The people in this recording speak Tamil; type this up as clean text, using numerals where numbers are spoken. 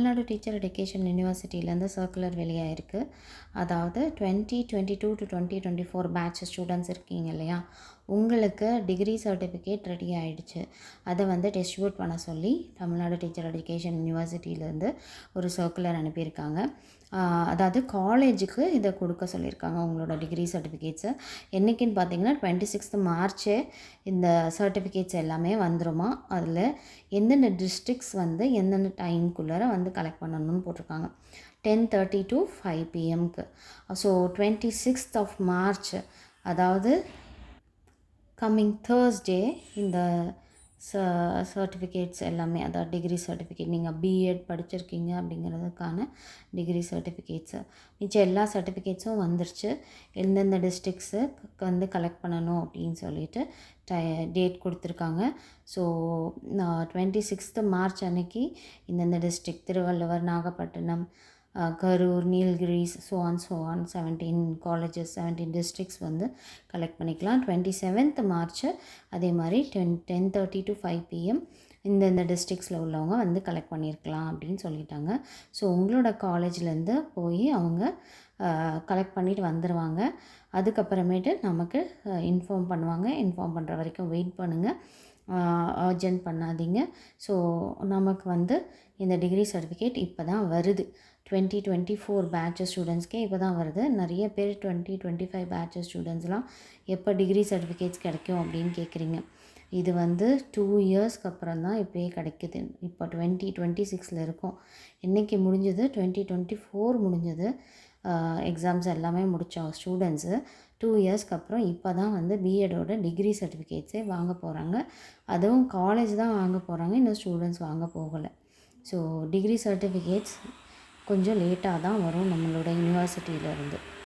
தமிழ்நாடு டீச்சர் எடுகேஷன் யூனிவர்சிட்டியிலேருந்து சர்க்குலர் வெளியாயிருக்கு. அதாவது 2022 to 2024 பேட்ச் ஸ்டூடெண்ட்ஸ் இருக்கீங்க இல்லையா, உங்களுக்கு டிகிரி சர்டிஃபிகேட் ரெடி ஆகிடுச்சு. அதை டிஸ்ட்ரிபியூட் பண்ண சொல்லி தமிழ்நாடு டீச்சர் எடுகேஷன் யூனிவர்சிட்டியிலேருந்து ஒரு சர்க்குலர் அனுப்பியிருக்காங்க. அதாவது காலேஜுக்கு இதை கொடுக்க சொல்லியிருக்காங்க உங்களோட டிகிரி சர்டிஃபிகேட்ஸை. என்றைக்குன்னு பார்த்தீங்கன்னா 26th மார்ச்சே இந்த சர்டிஃபிகேட்ஸ் எல்லாமே வந்துருமா. அதில் எந்தெந்த டிஸ்ட்ரிக்ஸ் எந்தெந்த டைம்குள்ளார கலெக்ட் பண்ணணும்னு போட்டிருக்காங்க. 10:30 to 5 PM. So 26th of March, அதாவது கம்மிங் தேர்ஸ்டே இந்த சர்டிஃபிகேட்ஸ் எல்லாமே, அதாவது டிகிரி சர்டிஃபிகேட், நீங்கள் பிஎட் படிச்சிருக்கீங்க அப்படிங்கிறதுக்கான டிகிரி சர்டிஃபிகேட்ஸு மிச்சம் எல்லா சர்டிஃபிகேட்ஸும் வந்துருச்சு. எந்தெந்த டிஸ்ட்ரிக்ஸு கலெக்ட் பண்ணணும் அப்படின்னு சொல்லிட்டு டேட் கொடுத்துருக்காங்க. ஸோ 26th மார்ச் அன்னைக்கு இந்தந்த district Thiruvalluvar, Nagapattinam, Karur, Nilgiris, so on 17 colleges, 17 districts collect பண்ணிக்கலாம். 27th மார்ச் அதே மாதிரி 10:30 to 5 PM இந்தந்த டிஸ்ட்ரிக்ஸில் உள்ளவங்க கலெக்ட் பண்ணியிருக்கலாம் அப்படின்னு சொல்லிட்டாங்க. ஸோ உங்களோட காலேஜ்லேருந்து போய் அவங்க கலெக்ட் பண்ணிட்டு வந்துடுவாங்க. அதுக்கப்புறமேட்டு நமக்கு இன்ஃபார்ம் பண்ணுவாங்க. இன்ஃபார்ம் பண்ணுற வரைக்கும் வெயிட் பண்ணுங்கள், அர்ஜென்ட் பண்ணாதீங்க. ஸோ நமக்கு இந்த டிகிரி சர்டிஃபிகேட் இப்போ தான் வருது. 2024 பேட்ச் ஸ்டூடெண்ட்ஸ்க்கே இப்போ தான் வருது. நிறைய பேர் 2025 பேட்ச் ஸ்டூடெண்ட்ஸ்லாம் எப்போ டிகிரி சர்டிஃபிகேட்ஸ் கிடைக்கும் அப்படின்னு கேட்குறீங்க. இது 2 இயர்ஸ்க்கு அப்புறம் தான் இப்போயே கிடைக்குது. இப்போ 2026 இருக்கும். இன்றைக்கி முடிஞ்சது 2024 முடிஞ்சது. எக்ஸாம்ஸ் எல்லாமே முடித்த ஸ்டூடெண்ட்ஸு 2 இயர்ஸ்க்கு அப்புறம் இப்போ தான் பிஎடோட டிகிரி சர்டிஃபிகேட்ஸே வாங்க போகிறாங்க. அதுவும் காலேஜ் தான் வாங்க போகிறாங்க, இன்னும் ஸ்டூடெண்ட்ஸ் வாங்க போகலை. ஸோ டிகிரி சர்டிஃபிகேட்ஸ் கொஞ்சம் லேட்டாக தான் வரும் நம்மளோட யூனிவர்சிட்டியிலேருந்து.